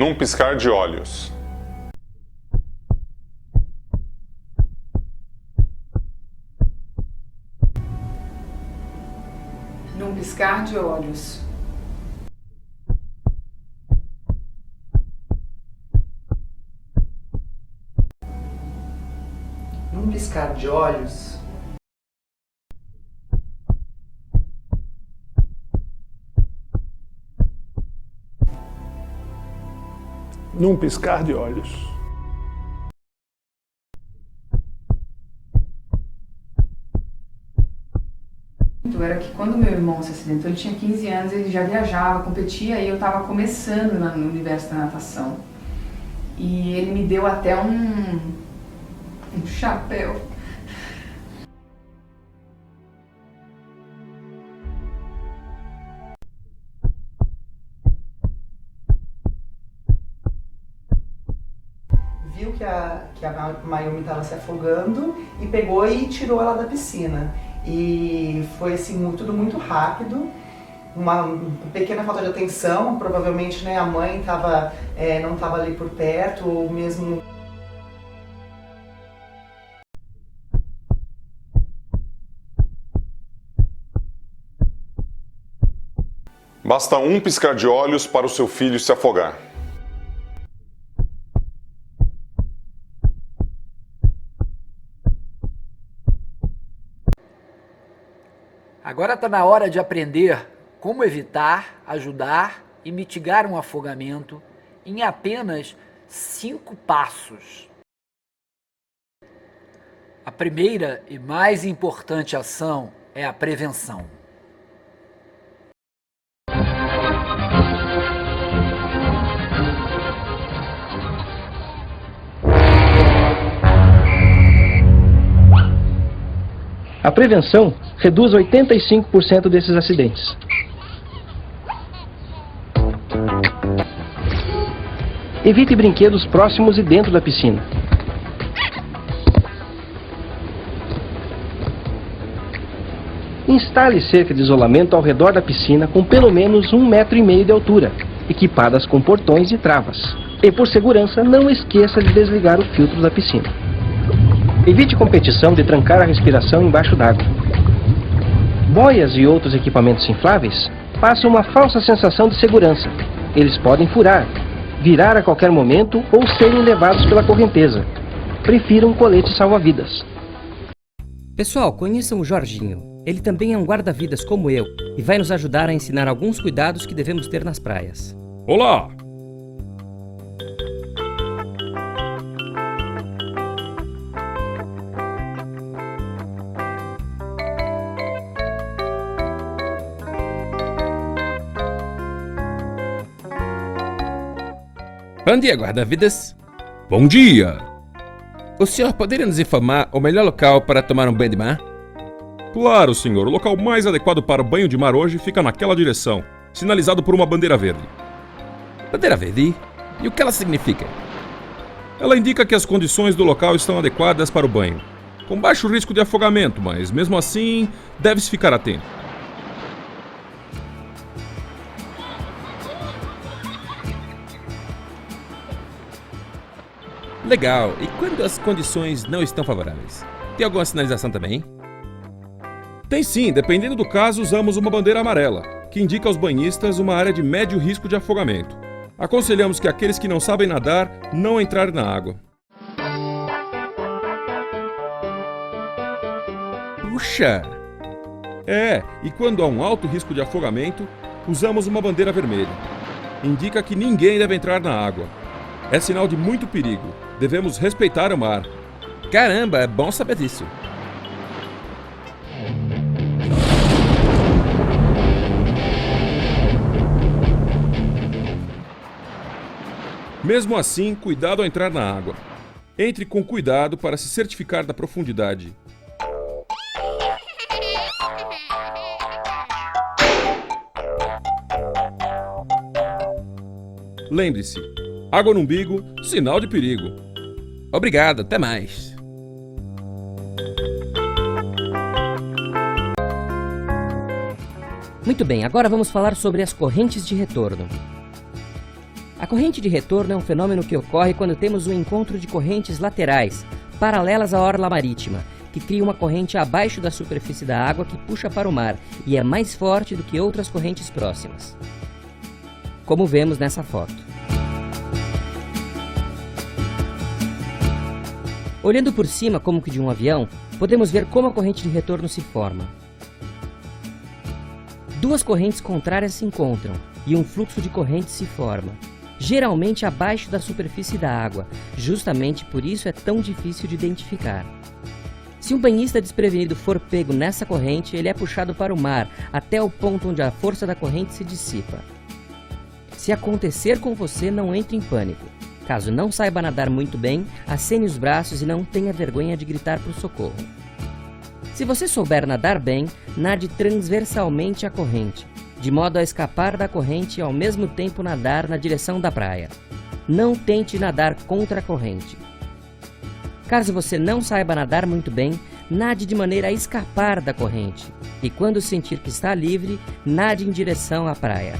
Num piscar de olhos. Num piscar de olhos. Num piscar de olhos. Num piscar de olhos. Era que quando meu irmão se acidentou, ele tinha 15 anos, ele já viajava, competia, e eu estava começando no universo da natação. E ele me deu até um chapéu. Viu que a Mayumi estava se afogando e pegou e tirou ela da piscina. E foi assim, tudo muito rápido, uma pequena falta de atenção, provavelmente, né, a mãe não estava ali por perto, ou mesmo... Basta um piscar de olhos para o seu filho se afogar. Agora está na hora de aprender como evitar, ajudar e mitigar um afogamento em apenas 5 passos. A primeira e mais importante ação é a prevenção. A prevenção reduz 85% desses acidentes. Evite brinquedos próximos e dentro da piscina. Instale cerca de isolamento ao redor da piscina com pelo menos 1,5 metro de altura, equipadas com portões e travas. E por segurança, não esqueça de desligar o filtro da piscina. Evite competição de trancar a respiração embaixo d'água. Boias e outros equipamentos infláveis passam uma falsa sensação de segurança. Eles podem furar, virar a qualquer momento ou serem levados pela correnteza. Prefira um colete salva-vidas. Pessoal, conheçam o Jorginho. Ele também é um guarda-vidas como eu e vai nos ajudar a ensinar alguns cuidados que devemos ter nas praias. Olá! Bom dia, guarda-vidas. Bom dia! O senhor poderia nos informar o melhor local para tomar um banho de mar? Claro, senhor. O local mais adequado para banho de mar hoje fica naquela direção, sinalizado por uma bandeira verde. Bandeira verde? E o que ela significa? Ela indica que as condições do local estão adequadas para o banho, com baixo risco de afogamento, mas mesmo assim, deve-se ficar atento. Legal. E quando as condições não estão favoráveis? Tem alguma sinalização também? Tem sim, dependendo do caso, usamos uma bandeira amarela, que indica aos banhistas uma área de médio risco de afogamento. Aconselhamos que aqueles que não sabem nadar não entrarem na água. Puxa! E quando há um alto risco de afogamento, usamos uma bandeira vermelha. Indica que ninguém deve entrar na água. É sinal de muito perigo. Devemos respeitar o mar. Caramba, é bom saber disso. Mesmo assim, cuidado ao entrar na água. Entre com cuidado para se certificar da profundidade. Lembre-se, água no umbigo, sinal de perigo. Obrigado, até mais. Muito bem, agora vamos falar sobre as correntes de retorno. A corrente de retorno é um fenômeno que ocorre quando temos um encontro de correntes laterais, paralelas à orla marítima, que cria uma corrente abaixo da superfície da água que puxa para o mar e é mais forte do que outras correntes próximas. Como vemos nessa foto. Olhando por cima como que de um avião, podemos ver como a corrente de retorno se forma. Duas correntes contrárias se encontram e um fluxo de corrente se forma, geralmente abaixo da superfície da água, justamente por isso é tão difícil de identificar. Se um banhista desprevenido for pego nessa corrente, ele é puxado para o mar, até o ponto onde a força da corrente se dissipa. Se acontecer com você, não entre em pânico. Caso não saiba nadar muito bem, acene os braços e não tenha vergonha de gritar por socorro. Se você souber nadar bem, nade transversalmente à corrente, de modo a escapar da corrente e ao mesmo tempo nadar na direção da praia. Não tente nadar contra a corrente. Caso você não saiba nadar muito bem, nade de maneira a escapar da corrente. E quando sentir que está livre, nade em direção à praia.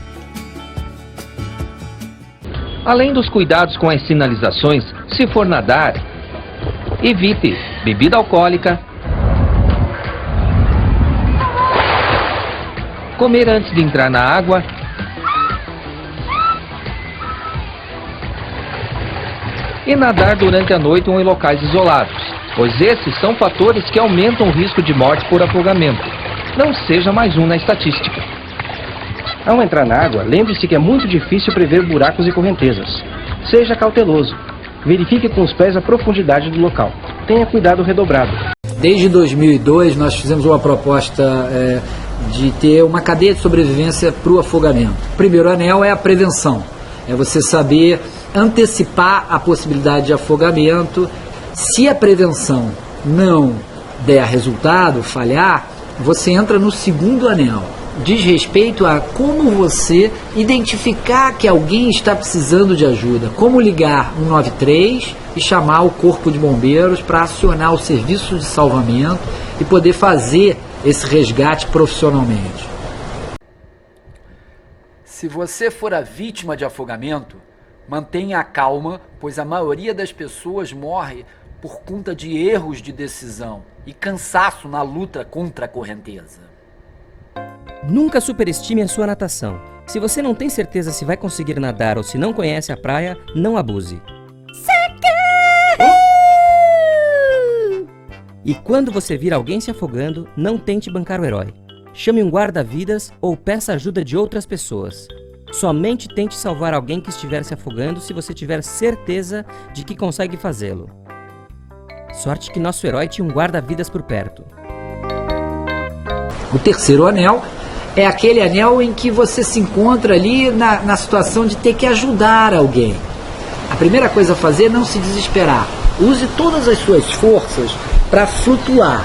Além dos cuidados com as sinalizações, se for nadar, evite bebida alcoólica, comer antes de entrar na água, e nadar durante a noite ou em locais isolados, pois esses são fatores que aumentam o risco de morte por afogamento. Não seja mais um na estatística. Ao entrar na água, lembre-se que é muito difícil prever buracos e correntezas. Seja cauteloso. Verifique com os pés a profundidade do local. Tenha cuidado redobrado. Desde 2002 nós fizemos uma proposta de ter uma cadeia de sobrevivência para o afogamento. O primeiro anel é a prevenção. É você saber antecipar a possibilidade de afogamento. Se a prevenção não der resultado, falhar, você entra no segundo anel. Diz respeito a como você identificar que alguém está precisando de ajuda, como ligar 193 e chamar o corpo de bombeiros para acionar o serviço de salvamento e poder fazer esse resgate profissionalmente. Se você for a vítima de afogamento, mantenha a calma, pois a maioria das pessoas morre por conta de erros de decisão e cansaço na luta contra a correnteza. Nunca superestime a sua natação. Se você não tem certeza se vai conseguir nadar ou se não conhece a praia, não abuse. E quando você vir alguém se afogando, não tente bancar o herói. Chame um guarda-vidas ou peça ajuda de outras pessoas. Somente tente salvar alguém que estiver se afogando se você tiver certeza de que consegue fazê-lo. Sorte que nosso herói tinha um guarda-vidas por perto. O terceiro anel é aquele anel em que você se encontra ali na situação de ter que ajudar alguém. A primeira coisa a fazer é não se desesperar. Use todas as suas forças para flutuar.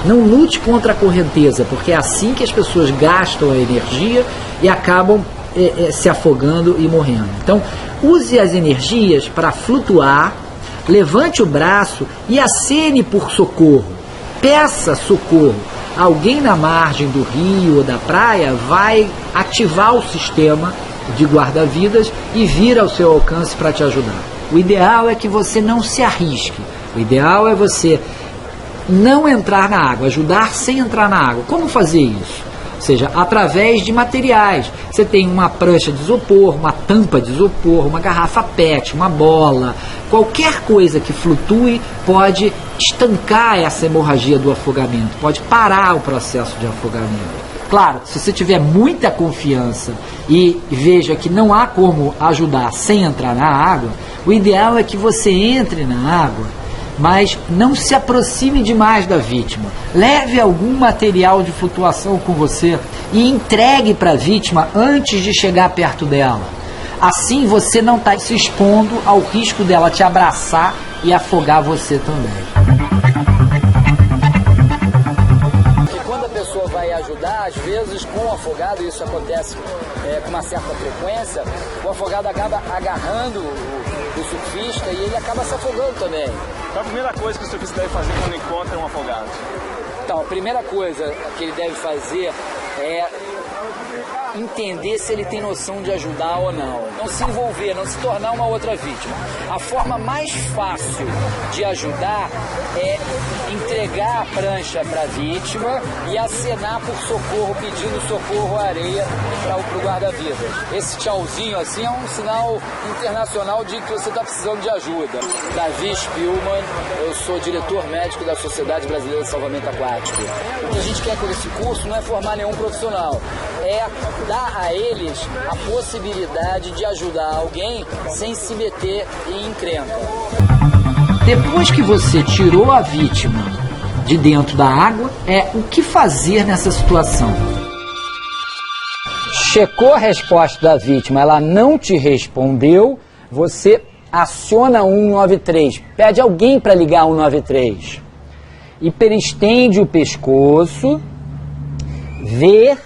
Não lute contra a correnteza, porque é assim que as pessoas gastam a energia e acabam se afogando e morrendo. Então, use as energias para flutuar, levante o braço e acene por socorro. Peça socorro. Alguém na margem do rio ou da praia vai ativar o sistema de guarda-vidas e vir ao seu alcance para te ajudar. O ideal é que você não se arrisque. O ideal é você não entrar na água, ajudar sem entrar na água. Como fazer isso? Ou seja, através de materiais. Você tem uma prancha de isopor, uma tampa de isopor, uma garrafa PET, uma bola. Qualquer coisa que flutue pode estancar essa hemorragia do afogamento, pode parar o processo de afogamento. Claro, se você tiver muita confiança e veja que não há como ajudar sem entrar na água, o ideal é que você entre na água, mas não se aproxime demais da vítima. Leve algum material de flutuação com você e entregue para a vítima antes de chegar perto dela. Assim você não está se expondo ao risco dela te abraçar e afogar você também. E quando a pessoa vai ajudar, às vezes com o afogado, isso acontece com uma certa frequência, o afogado acaba agarrando o surfista e ele acaba se afogando também. Qual a primeira coisa que o surfista deve fazer quando encontra um afogado? Então, a primeira coisa que ele deve fazer é entender se ele tem noção de ajudar ou não. Não se envolver, não se tornar uma outra vítima. A forma mais fácil de ajudar é entregar a prancha para a vítima e acenar por socorro, pedindo socorro à areia para o guarda-vidas. Esse tchauzinho assim é um sinal internacional de que você está precisando de ajuda. Davi Spielmann, eu sou diretor médico da Sociedade Brasileira de Salvamento Aquático. O que a gente quer com esse curso não é formar nenhum profissional, é dar a eles a possibilidade de ajudar alguém sem se meter em encrenca. Depois que você tirou a vítima de dentro da água, o que fazer nessa situação? Checou a resposta da vítima, ela não te respondeu, você aciona 193, pede alguém para ligar 193. Hiperestende o pescoço, ver,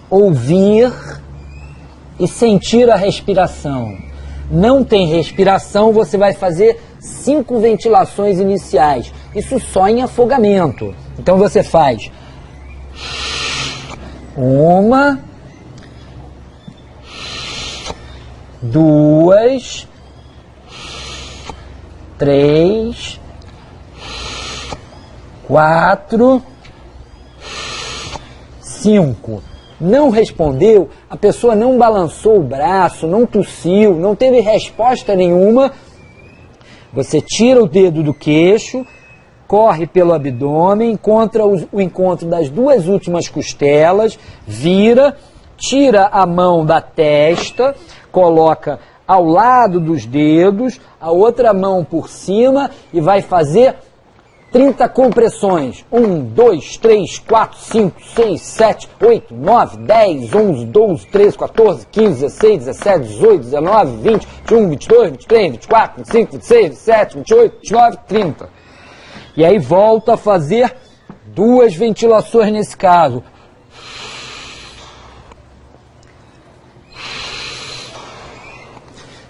ouvir e sentir a respiração. Não tem respiração, você vai fazer 5 ventilações iniciais. Isso só em afogamento. Então você faz 1, 2, 3, 4, 5. Não respondeu, a pessoa não balançou o braço, não tossiu, não teve resposta nenhuma. Você tira o dedo do queixo, corre pelo abdômen, encontra o encontro das 2 últimas costelas, vira, tira a mão da testa, coloca ao lado dos dedos, a outra mão por cima e vai fazer 30 compressões. 1, 2, 3, 4, 5, 6, 7, 8, 9, 10, 11, 12, 13, 14, 15, 16, 17, 18, 19, 20, 21, 22, 23, 24, 25, 26, 27, 28, 29, 30. E aí volta a fazer 2 ventilações nesse caso.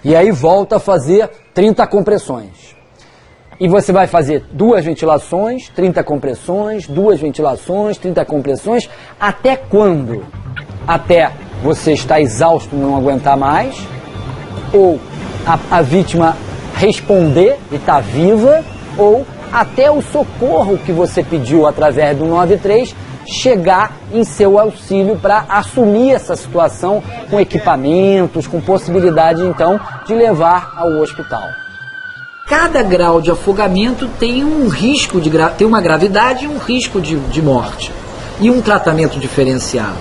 E aí volta a fazer 30 compressões. E você vai fazer 2 ventilações, 30 compressões, 2 ventilações, 30 compressões, até quando? Até você estar exausto e não aguentar mais, ou a vítima responder e estar viva, ou até o socorro que você pediu através do 93 chegar em seu auxílio para assumir essa situação com equipamentos, com possibilidade então de levar ao hospital. Cada grau de afogamento tem um risco tem uma gravidade e um risco de morte e um tratamento diferenciado.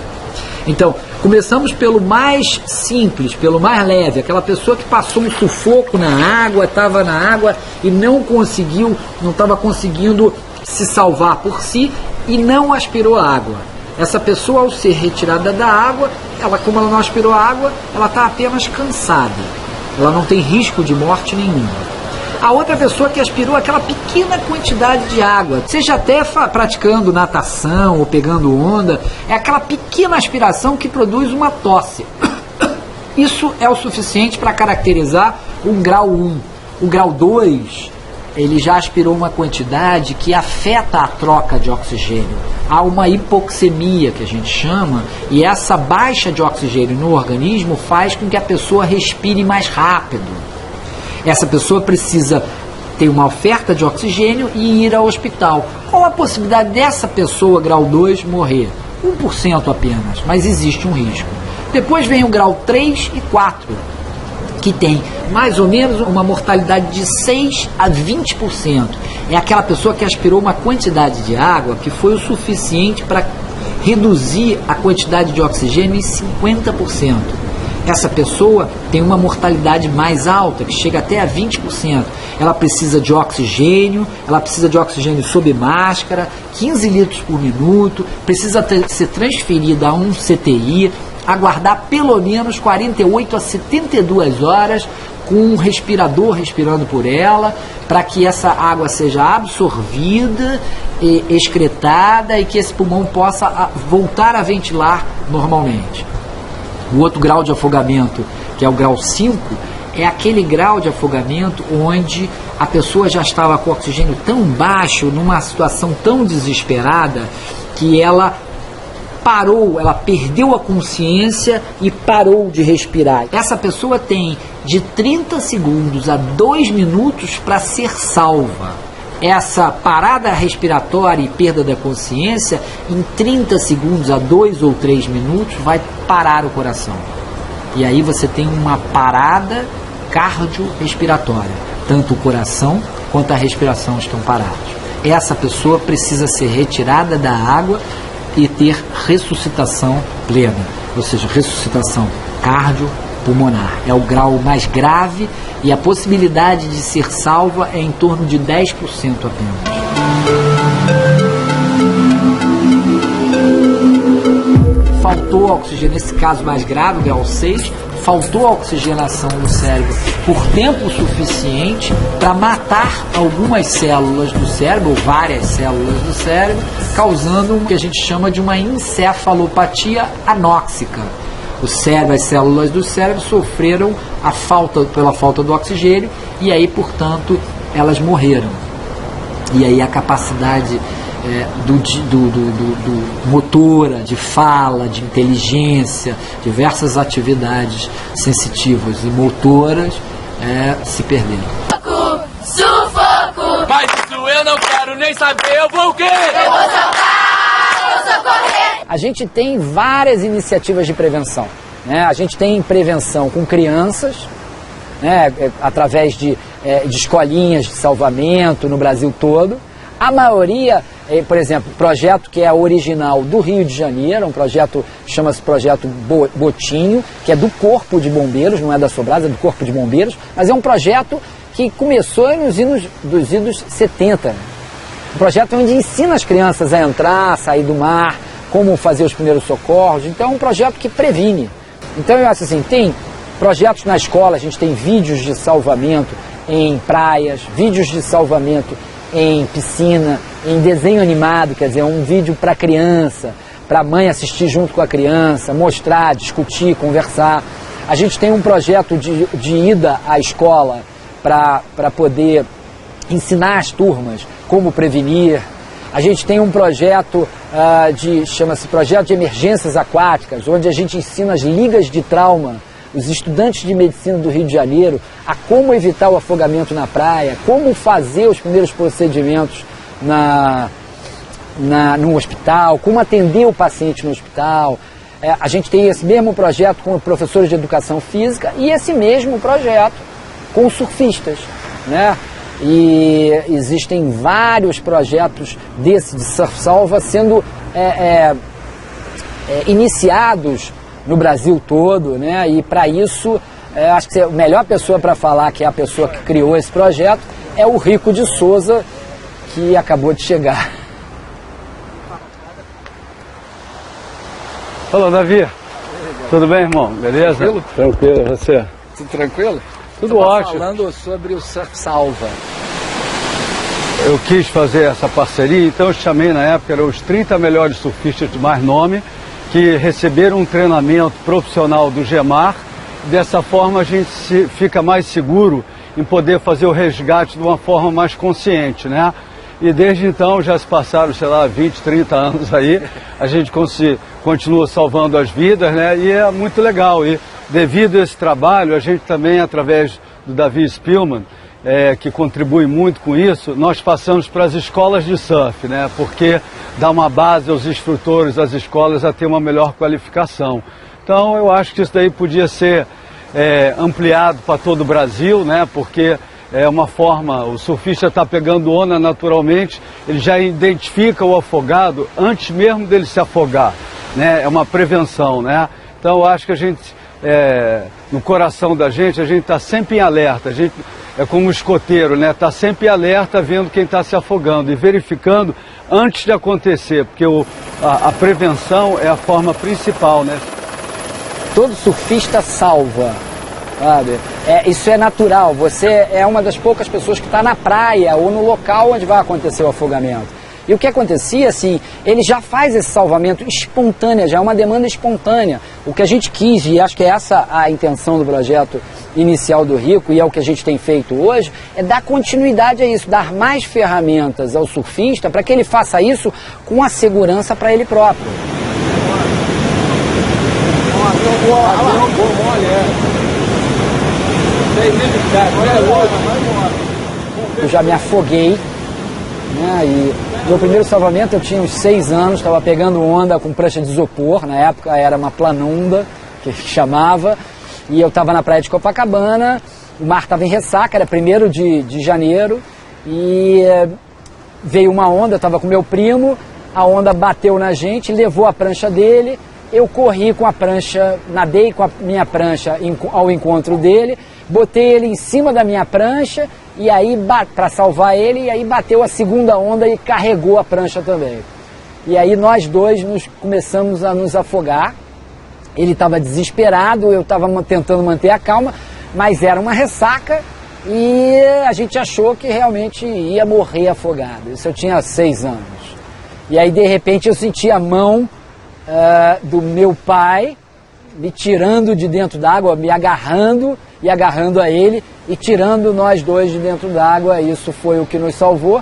Então, começamos pelo mais simples, pelo mais leve, aquela pessoa que passou um sufoco na água, estava na água e não estava conseguindo se salvar por si e não aspirou a água. Essa pessoa, ao ser retirada da água, como ela não aspirou a água, ela está apenas cansada. Ela não tem risco de morte nenhuma. A outra pessoa que aspirou aquela pequena quantidade de água, seja até praticando natação ou pegando onda, é aquela pequena aspiração que produz uma tosse. Isso é o suficiente para caracterizar o grau 1. O grau 2, ele já aspirou uma quantidade que afeta a troca de oxigênio. Há uma hipoxemia, que a gente chama, e essa baixa de oxigênio no organismo faz com que a pessoa respire mais rápido. Essa pessoa precisa ter uma oferta de oxigênio e ir ao hospital. Qual a possibilidade dessa pessoa, grau 2, morrer? 1% apenas, mas existe um risco. Depois vem o grau 3 e 4, que tem mais ou menos uma mortalidade de 6 a 20%. É aquela pessoa que aspirou uma quantidade de água que foi o suficiente para reduzir a quantidade de oxigênio em 50%. Essa pessoa tem uma mortalidade mais alta, que chega até a 20%. Ela precisa de oxigênio sob máscara, 15 litros por minuto, precisa ser transferida a um CTI, aguardar pelo menos 48 a 72 horas com um respirador respirando por ela, para que essa água seja absorvida, excretada e que esse pulmão possa voltar a ventilar normalmente. O outro grau de afogamento, que é o grau 5, é aquele grau de afogamento onde a pessoa já estava com o oxigênio tão baixo, numa situação tão desesperada, que ela parou, ela perdeu a consciência e parou de respirar. Essa pessoa tem de 30 segundos a 2 minutos para ser salva. Essa parada respiratória e perda da consciência, em 30 segundos a 2 ou 3 minutos, vai parar o coração. E aí você tem uma parada cardiorrespiratória. Tanto o coração quanto a respiração estão parados. Essa pessoa precisa ser retirada da água e ter ressuscitação plena, ou seja, ressuscitação cardiopulmonar. É o grau mais grave e a possibilidade de ser salva é em torno de 10% apenas. Faltou oxigênio, nesse caso mais grave, grau 6, faltou oxigenação no cérebro por tempo suficiente para matar algumas células do cérebro, ou várias células do cérebro, causando o que a gente chama de uma encefalopatia anóxica. O cérebro, as células do cérebro sofreram pela falta do oxigênio e aí, portanto, elas morreram. E aí a capacidade motora, de fala, de inteligência, diversas atividades sensitivas e motoras se perderam. Sufoco! Mas isso eu não quero nem saber, eu vou o quê? Eu vou salvar, eu vou socorrer! A gente tem várias iniciativas de prevenção, né? A gente tem prevenção com crianças, né? Através de escolinhas de salvamento no Brasil todo. A maioria, por exemplo, projeto que é original do Rio de Janeiro, um projeto, chama-se Projeto Botinho, que é do Corpo de Bombeiros, não é da Sobrasa, é do Corpo de Bombeiros, mas é um projeto que começou nos idos 70. Um projeto onde ensina as crianças a entrar, a sair do mar, como fazer os primeiros socorros. Então é um projeto que previne. Então eu acho assim, tem projetos na escola, a gente tem vídeos de salvamento em praias, vídeos de salvamento em piscina, em desenho animado, quer dizer, um vídeo para criança, para a mãe assistir junto com a criança, mostrar, discutir, conversar. A gente tem um projeto de ida à escola para poder ensinar as turmas como prevenir. A gente tem um projeto chama-se Projeto de Emergências Aquáticas, onde a gente ensina as ligas de trauma, os estudantes de medicina do Rio de Janeiro, a como evitar o afogamento na praia, como fazer os primeiros procedimentos no hospital, como atender o paciente no hospital. A gente tem esse mesmo projeto com professores de educação física e esse mesmo projeto com surfistas, né? E existem vários projetos desse de surf salva sendo iniciados no Brasil todo, né? E para isso, acho que a melhor pessoa para falar, que é a pessoa que criou esse projeto, é o Rico de Souza, que acabou de chegar. Olá, Davi. Tudo bem, irmão? Beleza? Tranquilo? Tranquilo, e você? Tudo tranquilo? Tudo ótimo. Falando sobre o surf salva. Eu quis fazer essa parceria, então eu chamei na época, eram os 30 melhores surfistas de mais nome, que receberam um treinamento profissional do GEMAR. Dessa forma a gente fica mais seguro em poder fazer o resgate de uma forma mais consciente, né? E desde então já se passaram, sei lá, 20, 30 anos aí, a gente continua salvando as vidas, né? E é muito legal. E devido a esse trabalho, a gente também, através do Davi Spillman, que contribui muito com isso, nós passamos para as escolas de surf, né? Porque dá uma base aos instrutores das escolas a ter uma melhor qualificação. Então eu acho que isso daí podia ser ampliado para todo o Brasil, né? Porque é uma forma, o surfista está pegando onda naturalmente, ele já identifica o afogado antes mesmo dele se afogar, né? É uma prevenção, né? Então eu acho que a gente, no coração da gente, a gente está sempre em alerta, a gente é como um escoteiro, né? Está sempre em alerta vendo quem está se afogando e verificando antes de acontecer, porque a prevenção é a forma principal, né? Todo surfista salva, sabe? Isso é natural, você é uma das poucas pessoas que está na praia ou no local onde vai acontecer o afogamento. E o que acontecia, assim, ele já faz esse salvamento espontâneo, já é uma demanda espontânea. O que a gente quis, e acho que é essa a intenção do projeto inicial do Rico, e é o que a gente tem feito hoje, é dar continuidade a isso, dar mais ferramentas ao surfista para que ele faça isso com a segurança para ele próprio. Eu já me afoguei, né? E meu primeiro salvamento eu tinha uns 6 anos, estava pegando onda com prancha de isopor, na época era uma planunda, que chamava, e eu estava na praia de Copacabana, o mar estava em ressaca, era 1º de janeiro, e veio uma onda, eu estava com meu primo, a onda bateu na gente, levou a prancha dele, eu corri com a prancha, nadei com a minha prancha ao encontro dele, botei ele em cima da minha prancha, e aí, para salvar ele, e aí bateu a segunda onda e carregou a prancha também. E aí nós dois começamos a nos afogar, ele estava desesperado, eu estava tentando manter a calma, mas era uma ressaca, e a gente achou que realmente ia morrer afogado. Isso eu tinha 6 anos. E aí, de repente, eu senti a mão do meu pai me tirando de dentro d'água, me agarrando e agarrando a ele e tirando nós dois de dentro d'água. Isso foi o que nos salvou.